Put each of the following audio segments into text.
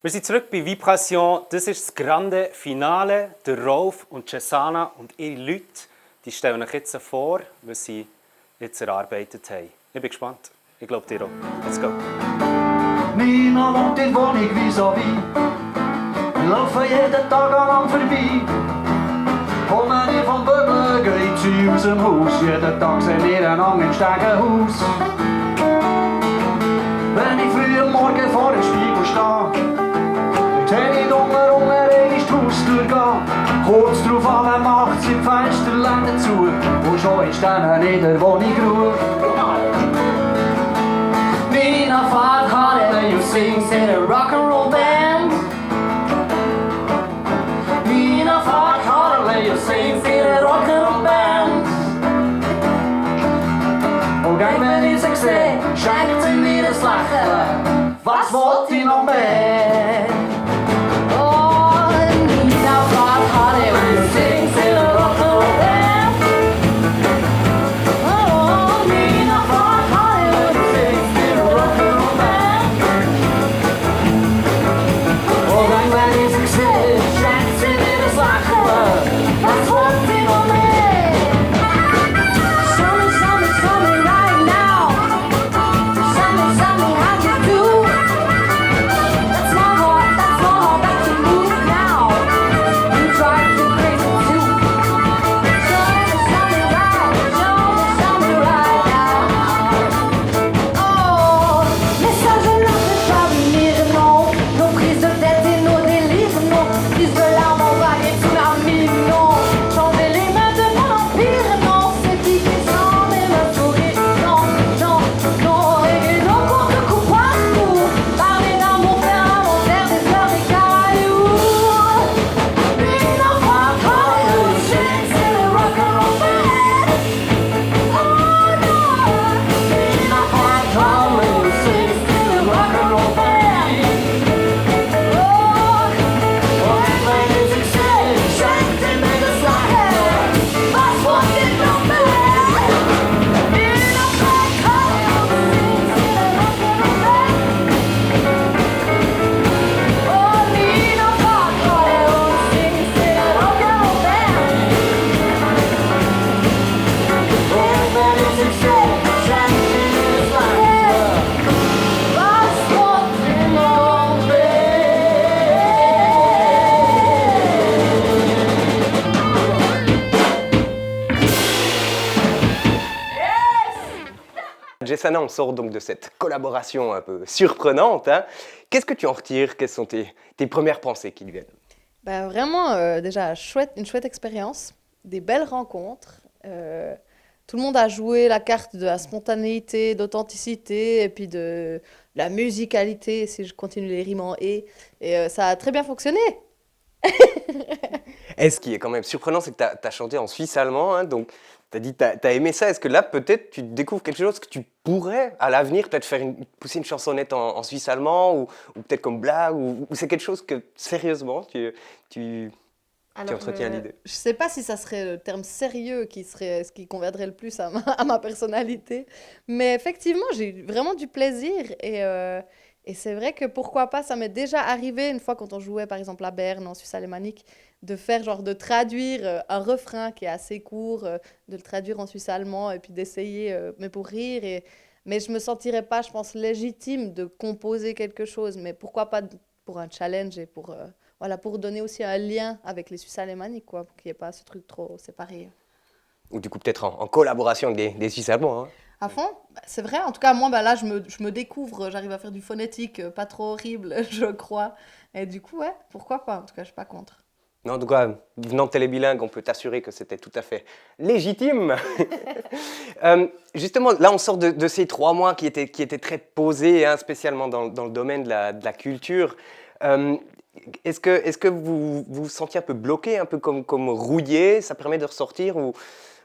Wir sind zurück bei Vibration. Das ist das grande Finale. Der Rolf und Cesana und ihre Leute, die stellen euch jetzt vor, was sie jetzt erarbeitet haben. Ich bin gespannt. Ich glaube dir auch. Let's go. Nina wohnt in der Wohnung vis-à-vis. Wir laufen jeden Tag an vorbei. Komme ich vom Böbel, geht sie aus dem Haus. Jeden Tag sehen wir einander im Stegenhaus. Wenn ich früh am Morgen vor dem Spiegel stehe, sehe ich drumherum einmal die Haustür gehen. Kurz darauf an macht sie die Fensterläden zu und schon ist dann in der Wohnung Ruhe. Nina fährt Harley und singt in a Rock'n'Roll Band. Nina fährt Harley und singt in a Rock'n'Roll Band. Und gleich wenn ich sie sehe, schenkt sie mir ein Lächeln. Was wollt ich noch mehr? Oh, Nina fährt Harley und singt in a Rock'n'Roll Band. Oh, Nina fährt Harley und singt in a Rock'n'Roll Band. Oh, gleich wenn ich sie sehe, schenkt sie mir ein Lächeln. Was wollt ich noch mehr? Show me right now. Show me how you do. That's my heart that you move now. You drive me crazy too. Show me right now. Oh, message là, c'est pas venir, non. Nos crises de tête et nos délires, non. Crises de larmes en vagues et tsunamis, non. Changer les mains de mon empire, non. C'est piqué sans mes mains sourires, non, non, non. Et nos comptes coupent partout. Parler d'amour, faire l'inventaire des fleurs et cailloux. Nina fährt Harley und singt in a Rock'n'Roll Band. Oh no. Nina fährt Harley und singt in a Rock'n'Roll Band. Oh, wenn ich sie sehe, schenkt sie mir das Lächeln. Was wollt ihr noch mehr? Nina fährt Harley und singt in a Rock'n'Roll Band. Oh, Nina fährt Harley und singt in a Rock'n'Roll Band. Und wenn ich sie sehe, schenkt sie mir das Lächeln. Was wollt ihr noch mehr? Cesana, on sort donc de cette collaboration un peu surprenante. Hein. Qu'est-ce que tu en retires? Quelles sont tes premières pensées qui te viennent? Bah, vraiment, déjà, une chouette expérience, des belles rencontres. Tout le monde a joué la carte de la spontanéité, d'authenticité et puis de la musicalité, si je continue les rimes en et ça a très bien fonctionné. Et ce qui est quand même surprenant, c'est que tu as chanté en suisse allemand, hein, donc tu as dit que tu as aimé ça. Est-ce que là, peut-être, tu découvres quelque chose que tu pourrais, à l'avenir, peut-être pousser une chansonnette en suisse allemand, ou peut-être comme blague, ou c'est quelque chose que, sérieusement, tu entretiens l'idée? Je sais pas si ça serait le terme sérieux qui serait ce qui conviendrait le plus à ma personnalité, mais effectivement, j'ai eu vraiment du plaisir et c'est vrai que pourquoi pas, ça m'est déjà arrivé une fois quand on jouait par exemple à Berne en Suisse alémanique, de faire genre de traduire un refrain qui est assez court, de le traduire en suisse allemand et puis d'essayer, mais pour rire. Mais je me sentirais pas, je pense, légitime de composer quelque chose, mais pourquoi pas pour un challenge et pour, voilà, pour donner aussi un lien avec les Suisses alémaniques, quoi, pour qu'il n'y ait pas ce truc trop séparé. Ou du coup, peut-être en collaboration avec des Suisses allemands. Hein. À fond, bah, c'est vrai. En tout cas, moi, bah, là, je me découvre. J'arrive à faire du phonétique pas trop horrible, je crois. Et du coup, ouais, pourquoi pas? En tout cas, je suis pas contre. Non, en tout cas, venant de Télébilingue, on peut t'assurer que c'était tout à fait légitime. Justement, là, on sort de ces 3 mois qui étaient très posés, hein, spécialement dans le domaine de la culture. Est-ce que vous vous sentiez un peu bloqué, un peu comme rouillé? Ça permet de ressortir ou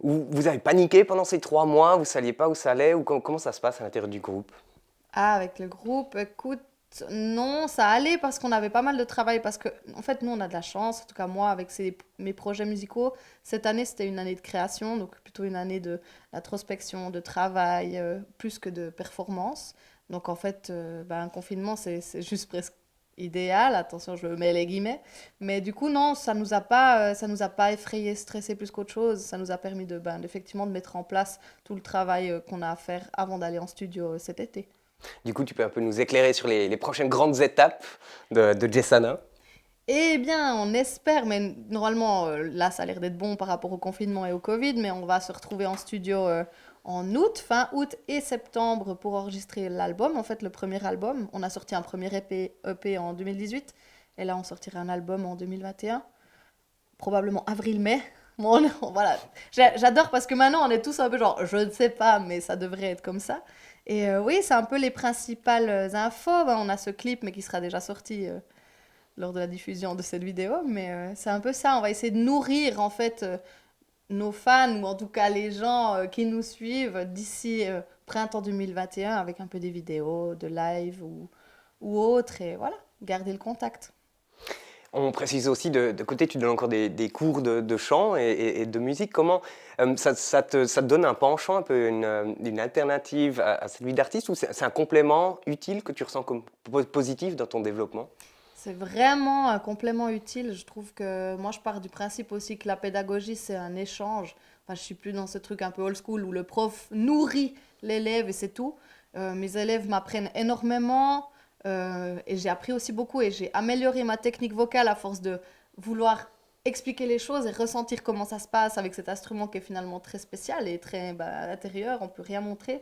vous avez paniqué pendant ces 3 mois? Vous ne saviez pas où ça allait? Ou comment ça se passe à l'intérieur du groupe? Ah, avec le groupe, écoute, non, ça allait parce qu'on avait pas mal de travail. Parce que, en fait, nous, on a de la chance. En tout cas, moi, avec mes projets musicaux, cette année, c'était une année de création. Donc, plutôt une année d'introspection, de travail, plus que de performance. Donc, en fait, un confinement, c'est juste presque idéal. Attention, je mets les guillemets. Mais du coup, non, ça nous a pas effrayé, stressé plus qu'autre chose. Ça nous a permis effectivement de mettre en place tout le travail qu'on a à faire avant d'aller en studio cet été. Du coup, tu peux un peu nous éclairer sur les prochaines grandes étapes de Jessana? Eh bien, on espère, mais normalement, là, ça a l'air d'être bon par rapport au confinement et au Covid, mais on va se retrouver en studio en août, fin août et septembre pour enregistrer l'album, en fait, le premier album. On a sorti un premier EP en 2018, et là, on sortira un album en 2021, probablement avril-mai. Bon, voilà. J'adore parce que maintenant, on est tous un peu genre, je ne sais pas, mais ça devrait être comme ça. Et oui, c'est un peu les principales infos. Ben, on a ce clip, mais qui sera déjà sorti lors de la diffusion de cette vidéo. Mais c'est un peu ça. On va essayer de nourrir en fait nos fans ou en tout cas les gens qui nous suivent d'ici printemps 2021 avec un peu des vidéos, de live ou autres. Et voilà, garder le contact. On précise aussi de côté, tu donnes encore des cours de chant et de musique. Comment ça te donne un penchant, un peu une alternative à cette vie d'artiste, ou c'est un complément utile que tu ressens comme positif dans ton développement? C'est vraiment un complément utile. Je trouve que moi, je pars du principe aussi que la pédagogie, c'est un échange. Enfin, je suis plus dans ce truc un peu old school où le prof nourrit l'élève et c'est tout. Mes élèves m'apprennent énormément et j'ai appris aussi beaucoup et j'ai amélioré ma technique vocale à force de vouloir expliquer les choses et ressentir comment ça se passe avec cet instrument qui est finalement très spécial et très à l'intérieur, on peut rien montrer.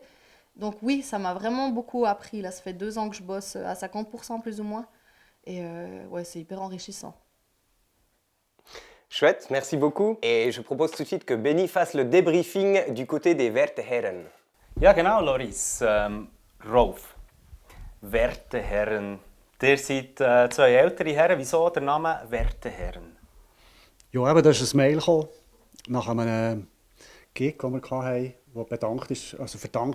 Donc oui, ça m'a vraiment beaucoup appris. Là, ça fait 2 ans que je bosse à 50% plus ou moins. Et ouais, c'est hyper enrichissant. Chouette, merci beaucoup. Et je propose tout de suite que Benny fasse le débriefing du côté des Werte Herren. Ja, genau, Loris. Rolf. Werte Herren. Ihr seid 2 ältere Herren. Wieso der Name Werte Herren? Ja, eben, da ist ein Mail gekommen, nach einem Gig, den wir hatten, wo verdankt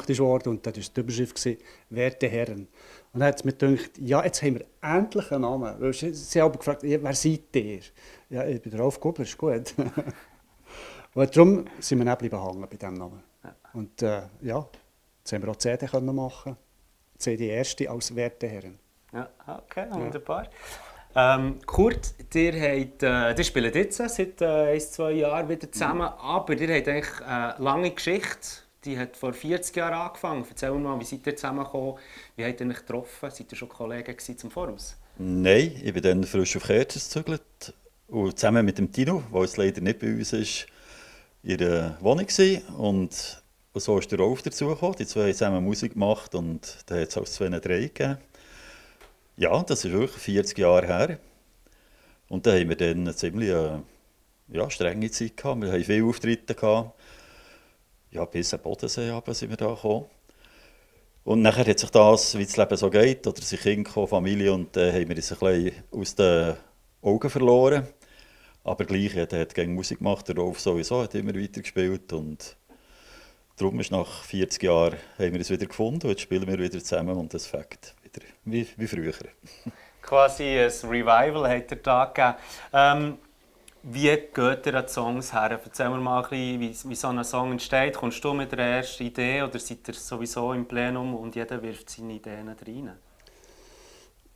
ist worden. Und da war die Überschrift «Werte Herren». Und dann hat es mir gedacht, ja, jetzt haben wir endlich einen Namen. Weil sie haben gefragt, ja, wer seid ihr? Ja, ich bin der Rolf Gubler, ist gut. Und darum sind wir dann bleiben hängen bei diesem Namen. Und ja, jetzt haben wir auch die CD machen. Die CD erste als «Werte Herren». Ja, okay, wunderbar. Kurt, ihr spielt jetzt seit 1-2 Jahren wieder zusammen, aber ihr habt eigentlich eine lange Geschichte. Die hat vor 40 Jahren angefangen. Erzähl mal, wie seid ihr zusammengekommen? Wie habt ihr euch getroffen? Seid ihr schon Kollegen zum Voraus? Nein, ich bin dann frisch auf Kerzers gezügelt und zusammen mit dem Tino, der jetzt leider nicht bei uns ist, in der Wohnung war. Und so ist der Rolf dazugekommen. Die 2 haben zusammen Musik gemacht und da hat es auch 2 3 gegeben. Ja, das ist wirklich 40 Jahre her. Und da haben wir dann eine ziemlich strenge Zeit gehabt. Wir hatten viele Auftritte gehabt. Ja, bis am Bodensee sind wir da gekommen. Und nachher hat sich das, wie das Leben so geht, oder sind Kinder gekommen, Familie, und dann haben wir uns ein bisschen aus den Augen verloren. Aber gleich, er hat gerne Musik gemacht, der Rolf sowieso, hat immer weiter gespielt. Und darum ist nach 40 Jahren haben wir uns wieder gefunden und jetzt spielen wir wieder zusammen und das fängt wieder wie früher. Quasi ein Revival hat er da gegeben. Wie geht ihr an die Songs her? Erzähl mir mal ein bisschen, wie so ein Song entsteht. Kommst du mit der ersten Idee oder seid ihr sowieso im Plenum und jeder wirft seine Ideen rein?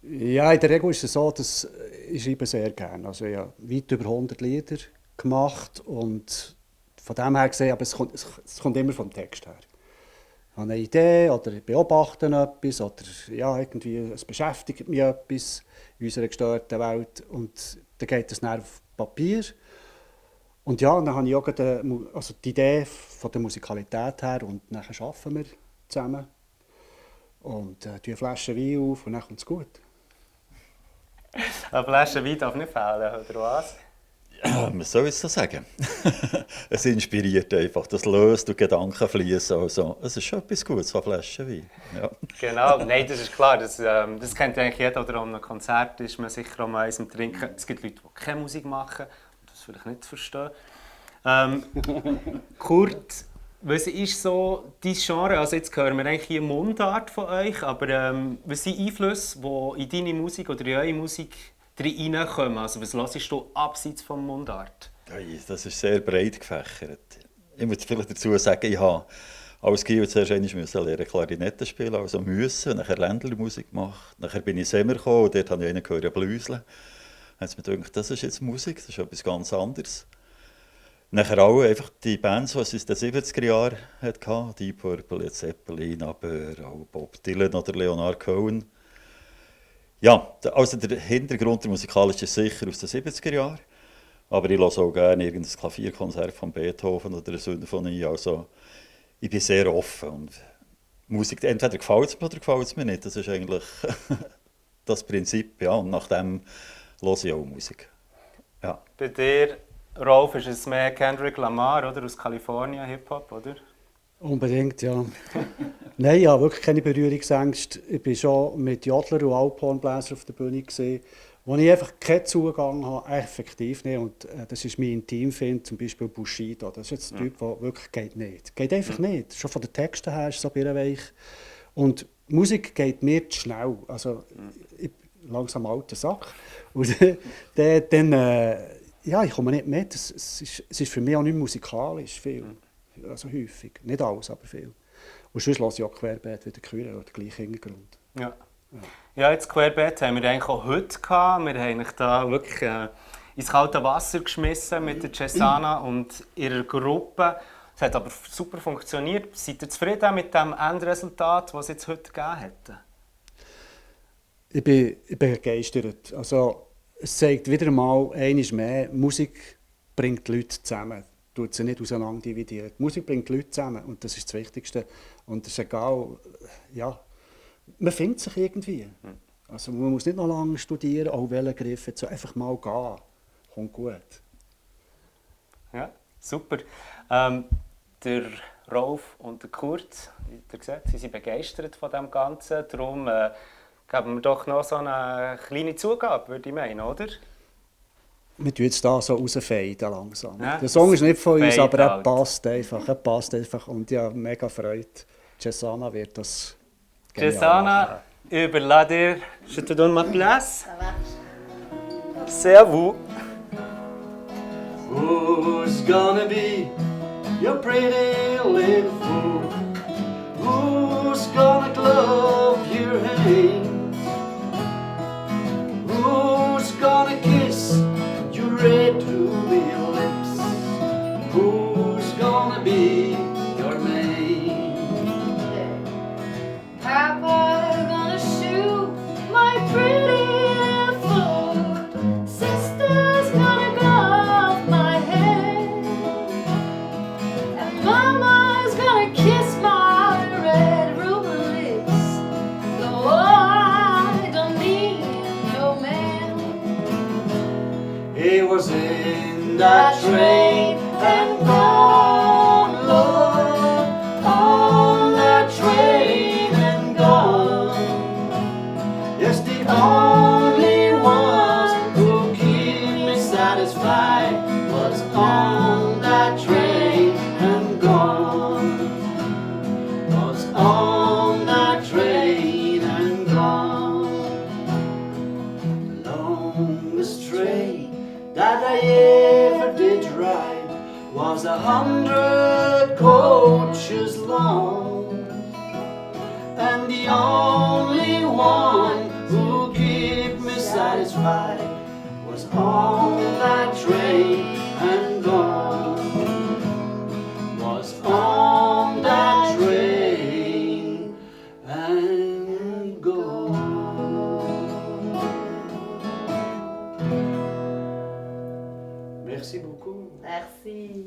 Ja, in der Regel ist es so, dass ich schreibe sehr gerne. Also ich habe weit über 100 Lieder gemacht und von dem her gesehen, aber es kommt immer vom Text her. Ich habe eine Idee oder ich beobachte etwas oder ja, irgendwie, es beschäftigt mich etwas in unserer gestörten Welt und dann geht es dann auf Papier. Und ja, dann habe ich auch die Idee von der Musikalität her und dann arbeiten wir zusammen und eine Flasche Wein auf und dann kommt es gut. Eine Flasche Wein darf nicht fehlen, oder was? Ja, was soll ich so sagen? Es inspiriert einfach, das löst und Gedanken fließen. Also, es ist schon etwas Gutes, so eine Flasche Wein. Ja. Genau, nein, das ist klar. Das kennt eigentlich jeder, oder an einem Konzert ist man sicher am eins am Trinken. Es gibt Leute, die keine Musik machen und das vielleicht nicht verstehen. Kurt, was ist so dein Genre? Also jetzt hören wir eigentlich hier Mundart von euch, aber was sind Einflüsse, die in deine Musik oder in eure Musik reinkommen? Also was hörst du abseits vom Mundart? Das ist sehr breit gefächert. Ich muss vielleicht dazu sagen, ich habe als Giel zuerst einmal lernen Klarinette spielen, also müssen, nachher Ländlermusik gemacht. Nachher bin ich ins Semmer gekommen und dort habe ich einen gehört bläuseln. Dann hat es mir gedacht, das ist jetzt Musik, das ist etwas ganz anderes. Nachher auch einfach die Bands, die es in den 70er Jahren hatte, Deep Purple, Led Zeppelin, aber auch Bob Dylan oder Leonard Cohen. Ja, also der Hintergrund der musikalische ist sicher aus den 70er Jahren. Aber ich höre auch gerne irgendein Klavierkonzert von Beethoven oder eine Sinfonie. Also ich bin sehr offen. Und Musik, entweder gefällt es mir oder gefällt es mir nicht. Das ist eigentlich das Prinzip. Ja, und nach dem höre ich auch Musik. Ja. Bei dir, Rolf, ist es mehr Kendrick Lamar, oder? Aus Kalifornien, Hip-Hop, oder? Unbedingt, ja. Nein, ich habe wirklich keine Berührungsängste. Ich war schon mit Jodler und Alphornbläser auf der Bühne, wo ich einfach keinen Zugang habe, effektiv nicht. Und das ist mein Intimfind, zum Beispiel Bushido. Das ist jetzt ein Typ, der wirklich geht nicht. Geht einfach nicht. Schon von den Texten her ist es so birrenweich. Und Musik geht mir zu schnell. Also, ich bin langsam alter Sack. Und dann ja, ich komme nicht mit. Es ist für mich auch nicht musikalisch viel. Also häufig. Nicht alles, aber viel. Und sonst höre ich auch querbeet wie der Chöre oder den gleichen Hintergrund. Ja. Ja, jetzt querbeet haben wir eigentlich auch heute gehabt. Wir haben eigentlich da wirklich ins kalte Wasser geschmissen mit der Cesana und ihrer Gruppe. Es hat aber super funktioniert. Seid ihr zufrieden mit dem Endresultat, das es jetzt heute gegeben hat? Ich bin begeistert. Also, es zeigt wieder einmal mehr, Musik bringt die Leute zusammen. Tut sie nicht auseinander dividieren. Die Musik bringt die Leute zusammen und das ist das Wichtigste. Und es ist egal, ja, man findet sich irgendwie. Also man muss nicht noch lange studieren, auch welchen Griff, jetzt einfach mal gehen. Kommt gut. Ja, super. Der Rolf und der Kurt, wie ihr seht, sie sind begeistert von dem Ganzen. Darum geben wir doch noch so eine kleine Zugabe, würde ich meinen, oder? Wir tun jetzt da so rausfaden langsam. Ja, der Song ist nicht von uns, fade aber er out. passt einfach. Er passt einfach. Und ja, mega Freude. Cesana wird das genial Cesana, machen. überlasse dir. Je te donne ma place. C'est à vous. Who's gonna be your pretty little fool? Who's gonna glove your hands? Who's gonna kiss your red ruby lips? Who's gonna be your man? Papa's gonna shoot my pretty fool. Sister's gonna glove my head. And Mama's gonna kiss my red ruby lips. No, I don't need no man. He was in that train and gone, Lord, on that train and gone. Yes, the only ones who keep me satisfied was on that train and gone. Was on that train and gone. The longest train that I ever did ride was 100 coaches long, and the only one who kept me satisfied was on that train and gone. Was on that train and gone. Merci beaucoup. Merci.